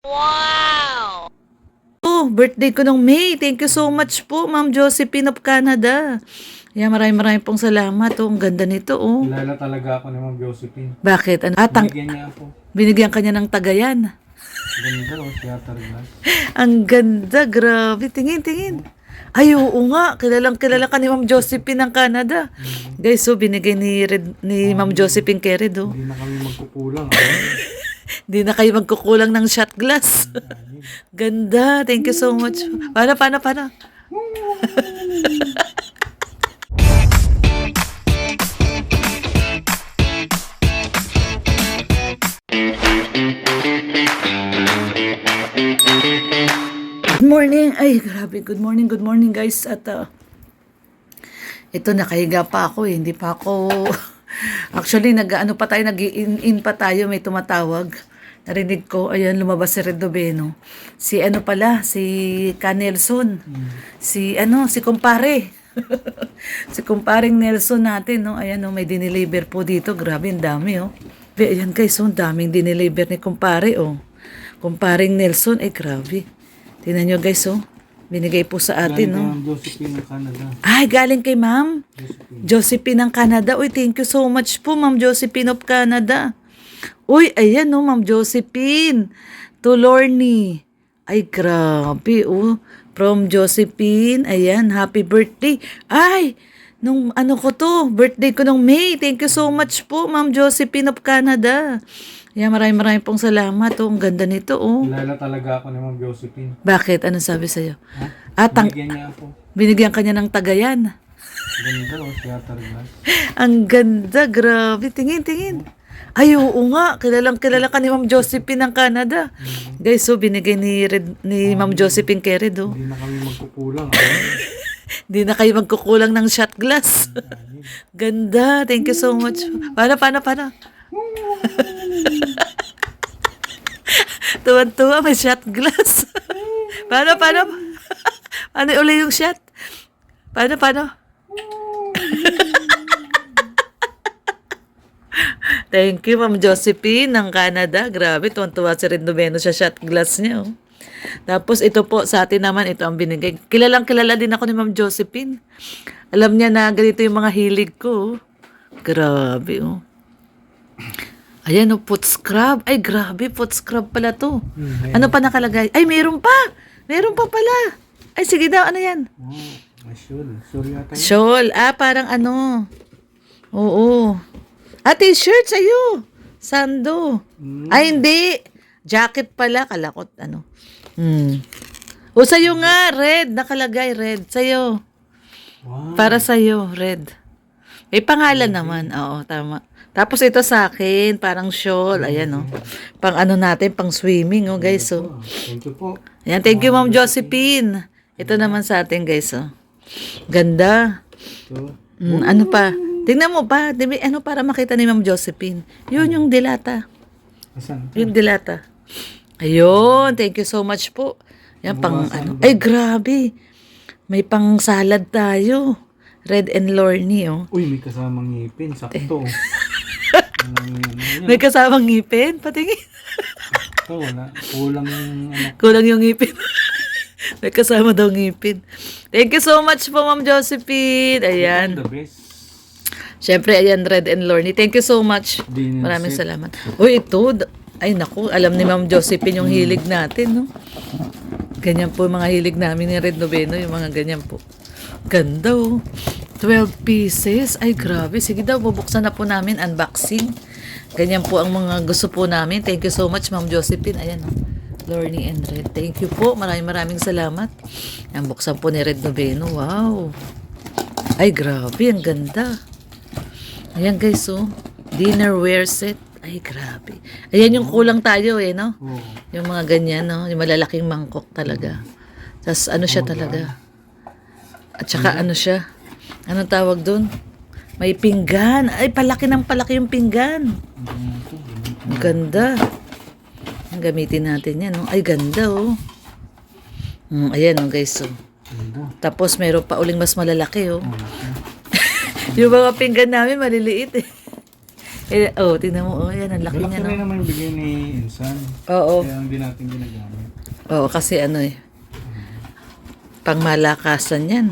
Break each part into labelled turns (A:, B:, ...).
A: Wow!
B: Oh, birthday ko nung May. Thank you so much po, Ma'am Josephine of Canada. Yeah, maraming pong salamat. Oh, ang ganda nito, oh.
C: Kilala talaga ako ni Ma'am Josephine.
B: Bakit?
C: Binigyan niya ako.
B: Binigyan kanya ng Tagayan.
C: Ganda o, theater glass.
B: Ang ganda, grabe. Tingin. Ay, oo nga. Kilala ka ni Ma'am Josephine ng Canada. Guys, so binigay ni Ma'am Josephine kay Red, oh.
C: Hindi na kami magkukulang.
B: Hindi na kayo magkukulang ng shot glass. Ganda. Thank you so much. Paano? Good morning. Ay, grabe. Good morning guys. At ito, nakahiga pa ako eh. Hindi pa ako... Actually, nag-in pa tayo. May tumatawag. Narinig ko, ayan, lumabas si Red Noveno. Si Canelson. Si kumpare. Si kumparing Nelson natin, no? Ayan, no, may dineliver po dito. Grabe, ang dami, oh. Ayan guys, ang daming dineliver ni kumpare, oh. Kumparing Nelson, grabe. Tingnan nyo guys, oh. Binigay po sa atin, no?
C: Ma'am Josephine ng Canada.
B: Ay, galing kay Ma'am Josephine ng Canada. Uy, thank you so much po, Ma'am Josephine of Canada. Uy, ayan, no, Ma'am Josephine. To Lorny. Ay, grabe, oh. From Josephine. Ayan, happy birthday. Ay, nung birthday ko nung May. Thank you so much po, Ma'am Josephine of Canada. Yeah, maraming pong salamat. Oh, ang ganda nito, oh.
C: Kilala talaga ako ni Ma'am Josephine.
B: Bakit? Anong sabi sa'yo?
C: Binigyan niya ako.
B: Binigyan kanya ng Tagayan.
C: Ganda o, theater glass.
B: Ang ganda, grabe. Tingin. Ay, oo nga. Kilala ka ni Ma'am Josephine ng Canada. Guys, so binigay ni Ma'am Josephine kay Red, oh.
C: Hindi na kami magkukulang.
B: Hindi na kayo magkukulang ng shot glass. Ganda. Thank you so much. Paano? Tuwan-tuwa, may shot glass. Paano? Ano uli yung shot? Paano? Thank you, Ma'am Josephine ng Canada. Grabe, tuwan-tuwa si Red Noveno sa shot glass niya, oh. Tapos ito po, sa atin naman, ito ang binigay. Kilala din ako ni Ma'am Josephine. Alam niya na ganito yung mga hilig ko, oh. Grabe, oh. Ayan, oh, foot scrub. Ay, grabe, foot scrub pala to. Ano pa nakalagay? Ay, meron pa pala. Ay, sige daw, ano yan?
C: Shawl yata yun.
B: Shawl. Parang ano. Oo. T-shirt sa'yo. Sando. Ay, hindi. Jacket pala. Kalakot, ano. O, sa'yo nga, red. Nakalagay, red. Sa'yo.
C: Wow.
B: Para sa'yo, red. May pangalan naman. Oo, tama. Tapos ito sa akin, parang shawl. Ayan, oh. Pang ano natin, pang swimming, oh, guys, oh.
C: Thank you po.
B: Ayan, thank you, Ma'am Josephine. Ito naman sa atin, guys, oh. Ganda.
C: So,
B: Ano pa? Tingnan mo pa. Ano para makita ni Ma'am Josephine? Yun, yung dilata.
C: asan?
B: Yung dilata. Ayun, thank you so much po. Yan, pang ano. Ay, grabe. May pang salad tayo. Red and Lorny, oh.
C: Uy, may kasamang ngipin. Sakto.
B: May kasamang ngipin. Patingin.
C: Sakto, wala. Kulang yung
B: Kulang yung ngipin. May kasama daw ngipin. Thank you so much po, Ma'am Josephine. Ayan.
C: The best.
B: Siyempre, ayan, Red and Lorny. Thank you so much.
C: Dinner
B: Maraming
C: set.
B: salamat. Uy, ito. Ay, naku. Alam ni Ma'am Josephine yung hilig natin, no? Ganyan po yung mga hilig namin ni Red Noveno. Yung mga ganyan po. Ganda, oh. 12 pieces. Ay, grabe. Sige daw, bubuksan na po namin. Unboxing. Ganyan po ang mga gusto po namin. Thank you so much, Ma'am Josephine. Ayan, oh. Lorny and Red. Thank you po. Maraming salamat. Ang buksan po ni Red Noveno. Wow. Ay, grabe. Ang ganda. Ayan, guys, oh. Dinnerware set. Ay, grabe. Ayan yung kulang tayo, eh, no?
C: Oo.
B: Yung mga ganyan, no? Yung malalaking mangkok talaga. Tapos, ano siya talaga? At saka, ano siya? Anong tawag dun? May pinggan. Ay, palaki yung pinggan. Ang ganda. Ang gamitin natin yan, no? Ay, ganda, oh. Ayan, oh, guys, oh.
C: Ganda.
B: Tapos, meron pa uling mas malalaki, oh. Yung mga pinggan namin, maliliit, eh. tingnan mo. Oh, yan, ang laki
C: Malaki
B: niya,
C: rin
B: no?
C: naman yung bigay ni Insan.
B: Oo.
C: Kaya hindi natin ginagamit.
B: Oo, kasi ano eh. Pangmalakasan yan.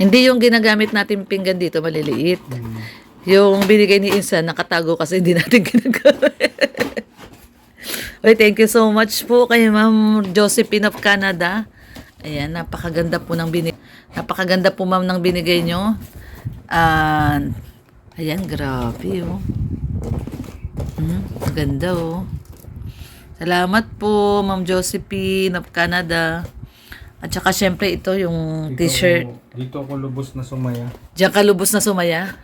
B: Hindi yung ginagamit natin pinggan dito, maliliit. Yung binigay ni Insan, nakatago kasi hindi natin ginagamit. Oy, thank you so much po kay Ma'am Josephine of Canada. Ayan, napakaganda po napakaganda po ma'am ng binigay nyo. Ayan, grabe oh. Ganda oh. Salamat po Ma'am Josephine of Canada. At saka syempre ito yung t-shirt.
C: Dito ako lubos na sumaya.
B: Diyan ka lubos na sumaya.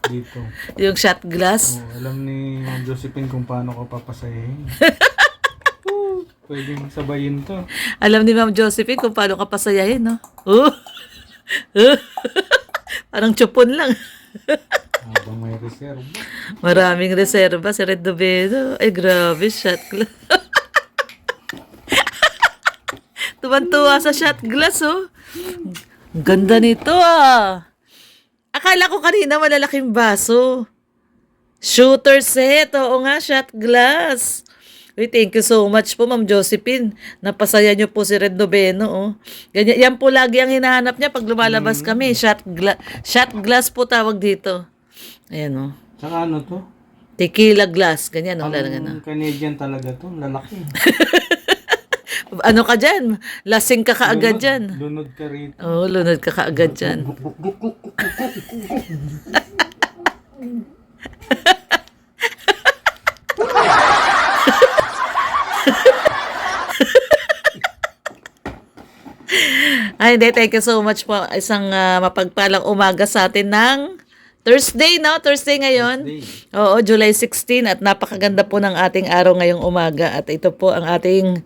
C: Dito.
B: Yung shot glass.
C: Alam ni Ma'am Josephine kung paano ko papasahin. Pwedeng sabayin to.
B: Alam ni Ma'am Josephine kung paano ka pasayahin, no? Parang chupon lang.
C: Habang may reserva.
B: Maraming reserba si Red Dovedo. Ay, grabe, shot glass. Tuwan-tuwa sa shot glass, oh. Ang ganda nito, ah. Akala ko kanina malalaking baso. Shooter set. Oo nga, shot glass. Uy, thank you so much po, Ma'am Josephine. Napasaya niyo po si Red Noveno, oh. Ganyan, yan po lagi ang hinahanap niya pag lumalabas kami. Shot glass po tawag dito. Ayan, oh.
C: Saka ano to?
B: Tequila glass. Ganyan, oh.
C: Ang Canadian talaga to. Lalaki.
B: Ano ka dyan? Lasing ka kaagad dyan.
C: Lunod ka rito.
B: Oo, lunod ka kaagad dyan. Ay, hindi. Thank you so much po. Isang mapagpalang umaga sa atin ng Thursday, no? Thursday ngayon.
C: Thursday.
B: Oo, July 16. At napakaganda po ng ating araw ngayong umaga. At ito po ang ating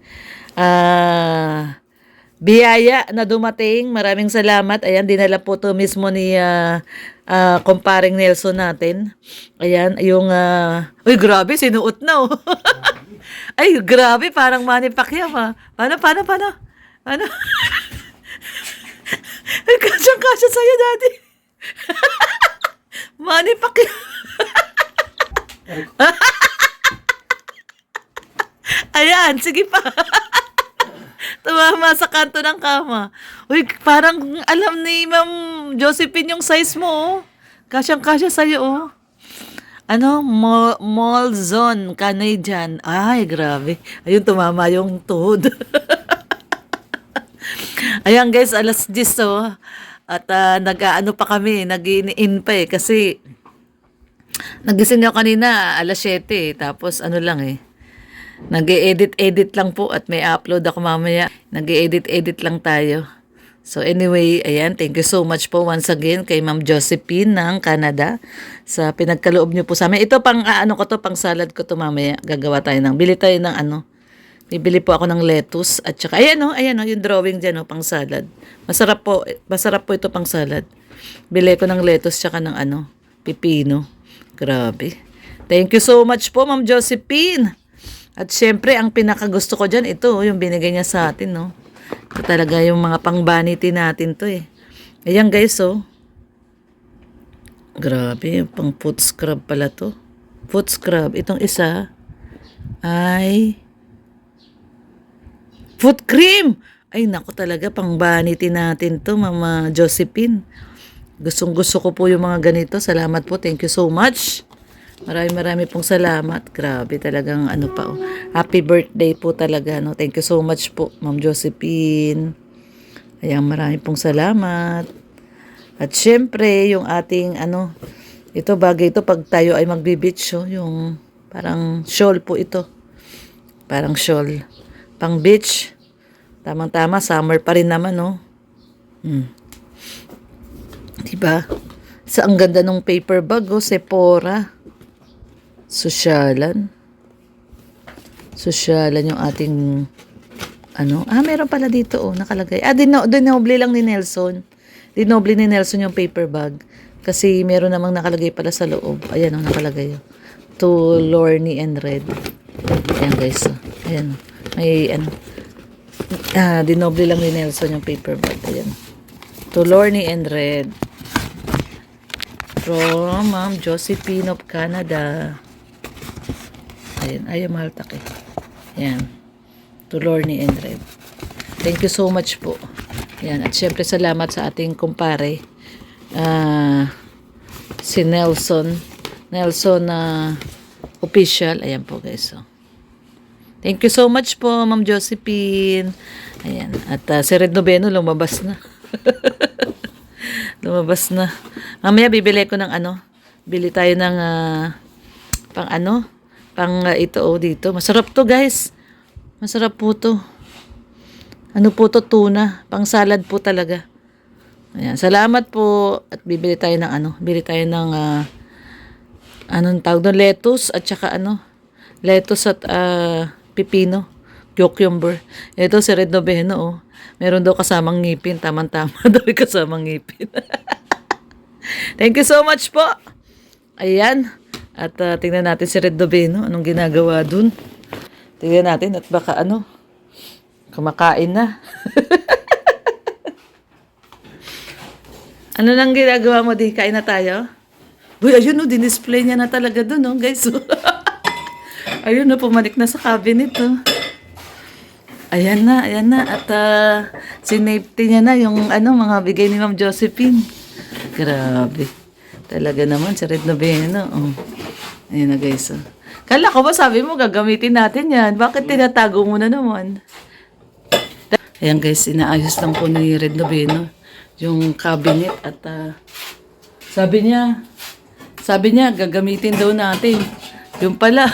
B: biyaya na dumating. Maraming salamat. Ayan, dinala po to mismo ni kumparing Nelson natin. Ayan, yung uy, grabe, sinuot na, oh. Ay, grabe, parang Manny Pacquiao, ha. Paano? Ano? Ay, kasyang-kasya sa'yo, daddy. Manny Pacquiao. Ayan, sige pa. Tumama sa kanto ng kama. Uy, parang alam ni Ma'am Josephine yung size mo, oh. Kasyang-kasya sa'yo, oh. Ano? Mall zone, Canadian. Ay, grabe. Ayun, tumama yung tuhod. Ayan, guys, alas 10, oh. At nag-ano pa kami, nag-in pa eh. Kasi, nagising ako kanina, alas 7 eh. Tapos, ano lang eh. Nag-edit lang po at may upload ako mamaya. Nag-edit lang tayo. So anyway, ayan, thank you so much po once again kay Ma'am Josephine ng Canada sa pinagkaloob niyo po sa amin. Ito pang pang salad ko to mamaya. Gagawa tayo bili tayo ng bibili po ako ng lettuce at saka ayan oh, yung drawing diyan, oh, pang salad. Masarap po ito pang salad. Bili ko ng lettuce tsaka ng pipino. Grabe. Thank you so much po, Ma'am Josephine. At syempre, ang pinakagusto ko dyan, ito, yung binigay niya sa atin, no? Ito talaga yung mga pang-vanity natin to, eh. Ayan, guys, oh. Grabe, yung pang foot scrub pala to. Foot scrub. Itong isa ay foot cream. Ay, naku talaga, pang-vanity natin to, Mama Josephine. Gustong-gusto ko po yung mga ganito. Salamat po. Thank you so much. Marami pong salamat. Grabe talagang pa, oh. Happy birthday po talaga, no? Thank you so much po, Ma'am Josephine. Ayan, marami pong salamat. At syempre, yung ating ito bagay ito pag tayo ay magbi-beach, oh, yung parang shawl po ito. Parang shawl. Pang beach. Tamang-tama, summer pa rin naman, no? Diba? Sa ang ganda ng paper bag, oh, Sephora. Sosyalan yung ating meron pala dito, oh, nakalagay. Dinoble lang ni Nelson. Dinoble ni Nelson yung paper bag. Kasi meron namang nakalagay pala sa loob. Ayan, oh, nakalagay. To Lorne and Red. Ayan, guys. Oh. Ayan. May, dinoble lang ni Nelson yung paper bag. Ayan. To Lorne and Red. From Ma'am Josephine of Canada. Ayan, ayaw mahal take. Ayan. To Lorne and Red. Thank you so much po. Ayan, at syempre salamat sa ating kumpare. Si Nelson official. Ayan po guys. So. Thank you so much po, Ma'am Josephine. Ayan. At si Red Noveno lumabas na. Lumabas na. Mamaya bibili ko ng bili tayo ng ito dito. Masarap to guys. Masarap po to. Ano po to, tuna. Pang salad po talaga. Ayan. Salamat po. At bibili tayo ng bili tayo ng anong tawag doon, lettuce at saka lettuce at pipino, cucumber. Ito si Red Noveno, oh. Meron daw kasamang ngipin, tamang-tama daw kasamang ngipin. Thank you so much po. Ayan. At tingnan natin si Red Noveno, anong ginagawa dun. Tingnan natin at baka kumakain na. Ano nang ginagawa mo di? Kain na tayo? Uy, ayun dinisplay niya na talaga dun, guys. Ayun pumanik na sa cabinet, Ayan na. At sinafety niya na yung mga bigay ni Ma'am Josephine. Grabe. Talaga naman, si Red Noveno. Ayan na, guys. Kala ko ba sabi mo, gagamitin natin yan. Bakit tinatago mo na naman? Ayan, guys, inaayos lang po ni Red Noveno yung cabinet. At sabi niya, gagamitin daw natin. Yung pala.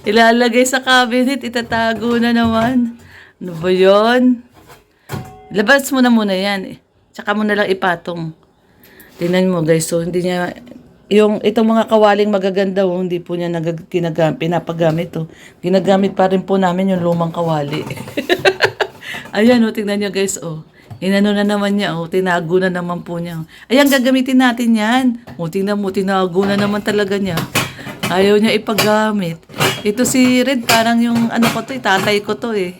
B: Ilalagay sa cabinet, itatago na naman. Ano ba yun? Labas mo na muna yan. Tsaka mo na lang ipatong. Tingnan mo guys, so hindi niya, itong mga kawaling magaganda, hindi po niya pinapagamit. Ginagamit pa rin po namin yung lumang kawali. Ayan, tingnan niyo guys, inano na naman niya, tinago na naman po niya. Ayan, gagamitin natin yan. Tingnan mo, tinago na naman talaga niya. Ayaw niya ipagamit. Ito si Red, parang yung tatay ko to eh.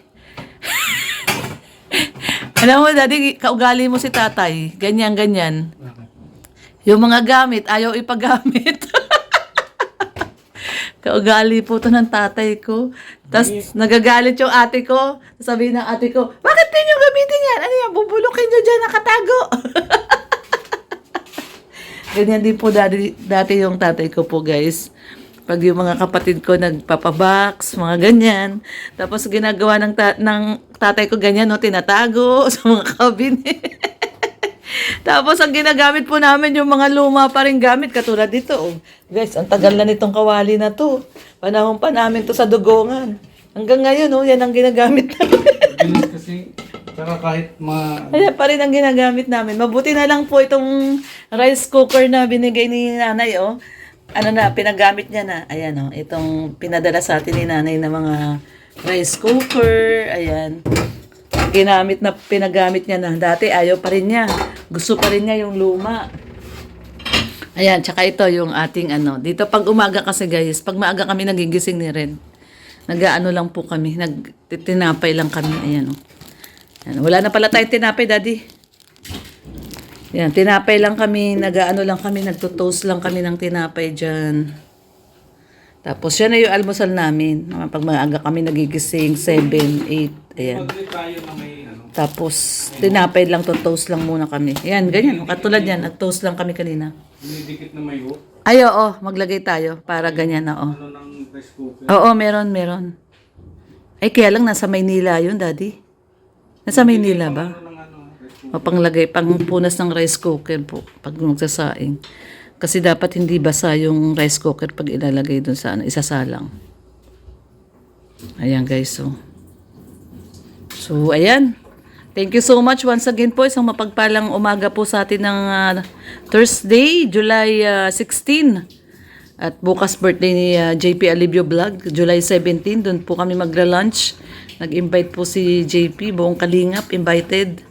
B: Alam mo, daddy, kaugali mo si tatay. Ganyan. Yung mga gamit, ayaw ipagamit. Kaugali po to ng tatay ko. Tapos nagagalit yung ate ko. Sabihin ng ate ko, bakit din yung gamitin yan? Ano yan, bubulukin nyo dyan, nakatago. Ganyan din po dati yung tatay ko po, guys. Pag yung mga kapatid ko nagpapabox, mga ganyan. Tapos ginagawa ng tatay ko ganyan, tinatago sa mga cabinet. Tapos ang ginagamit po namin yung mga luma pa rin gamit, katulad dito. Guys, ang tagal na nitong kawali na to. Panahon pa namin to sa dugongan. Hanggang ngayon, yan ang ginagamit namin.
C: Bilis kasi, saka kahit
B: Ayan pa rin ang ginagamit namin. Mabuti na lang po itong rice cooker na binigay ni nanay, pinagamit niya na. Ayan, itong pinadala sa atin ni nanay na mga rice cooker. Ayan. Pinagamit niya na. Dati ayaw pa rin niya. Gusto pa rin niya yung luma. Ayan, tsaka ito yung ating Dito pag umaga kasi guys, pag maaga kami nagigising ni Ren. Lang po kami. Tinapay lang kami. Ayan, Ayan, wala na pala tayong tinapay, daddy. Ayan, tinapay lang kami. Lang kami. Nagtutoast lang kami ng tinapay dyan. Tapos yan na yung almusal namin. Pag maaga kami nagigising, 7, 8. Ayan.
C: tayo na may
B: Tapos, tinapay lang to, toast lang muna kami. Ayan, ganyan. Katulad yan, nag-toast lang kami kanina.
C: dinidikit na may hook.
B: Ay, oo, maglagay tayo para ganyan, oo.
C: Ng rice cooker.
B: Oo, meron. Ay, kaya lang nasa Maynila yun, daddy. Nasa Maynila ba?
C: Rice
B: O panglagay, pangpunas ng rice cooker po, pag magsasaing. Kasi dapat hindi basa yung rice cooker pag ilalagay dun sa isasalang. Ayan, guys, So, ayan. Thank you so much once again po. Isang mapagpalang umaga po sa atin ng Thursday, July 16. At bukas birthday ni JP Alivio Vlog, July 17. Doon po kami magla-lunch. Nag-invite po si JP, buong Kalingap, invited.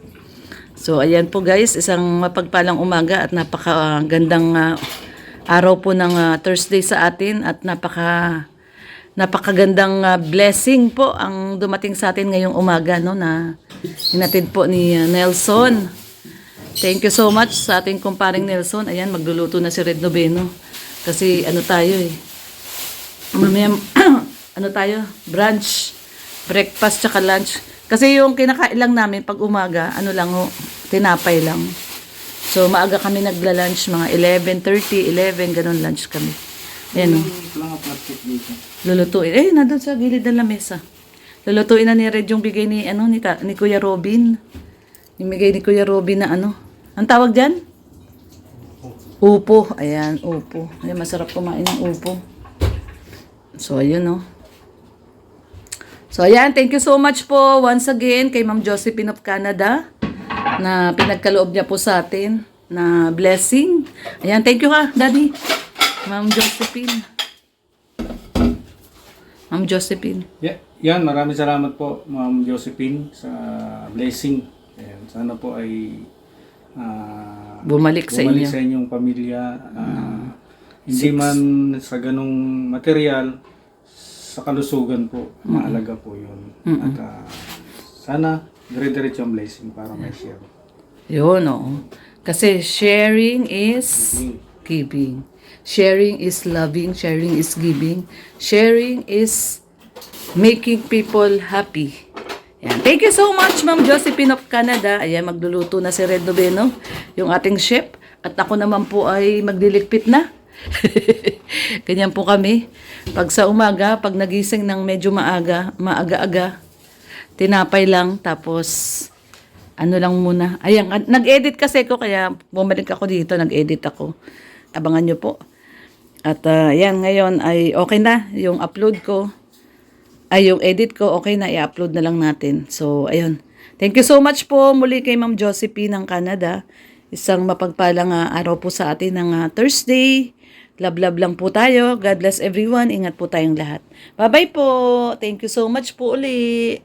B: So, ayan po guys, isang mapagpalang umaga at napakagandang araw po ng Thursday sa atin at napakagandang blessing po ang dumating sa atin ngayong umaga, na hinatid po ni Nelson. Thank you so much sa ating kumparing Nelson. Ayan, magluluto na si Red Noveno. Kasi ano tayo eh. Mamaya, ano tayo? Brunch. Breakfast tsaka lunch. Kasi yung kinakain lang namin pag umaga, ano lang ho, tinapay lang. So, maaga kami nagla-lunch, mga 11:30, 11, ganun lunch kami. Ayan o.
C: Wala nga plastic dito.
B: Lulutuin. Eh, nandun sa gilid ng lamesa. Lulutuin na ni Red yung bigay ni, ano, ni Kuya Robin. Yung bigay ni Kuya Robin na ano. Ang tawag dyan? Upo. Ayan, upo. Ayan, masarap kumain ng upo. So, ayun o. So, ayan. Thank you so much po once again kay Ma'am Josephine of Canada na pinagkaloob niya po sa atin na blessing. Ayan, thank you ha, Daddy. Ma'am Josephine. Ma'am Josephine.
C: Yan, maraming salamat po, Ma'am Josephine, sa blessing. Ayan, sana po ay
B: Bumalik sa inyo.
C: sa inyong pamilya. Hindi man sa ganong material, sa kalusugan po, mahalaga po yun. At sana, dire-diretso ang blessing para may share.
B: Yun, oo. Kasi sharing is giving. Sharing is loving. Sharing is giving. Sharing is making people happy. Yan. Thank you so much, Ma'am Josephine of Canada. Ayan, magluluto na si Red Noveno, yung ating chef. At ako naman po ay magliligpit na. Ganyan po kami. Pag sa umaga, pag nagising ng medyo maaga-aga, tinapay lang, tapos ano lang muna. Ayan, nag-edit kasi ko, kaya bumalik ako dito, nag-edit ako. Abangan nyo po. At ayan, ngayon ay okay na yung upload ko. Ay, yung edit ko, okay na, i-upload na lang natin. So, ayun. Thank you so much po muli kay Ma'am Josephine ng Canada. Isang mapagpalang araw po sa atin ng Thursday. Love lang po tayo. God bless everyone. Ingat po tayong lahat. Bye-bye po. Thank you so much po uli.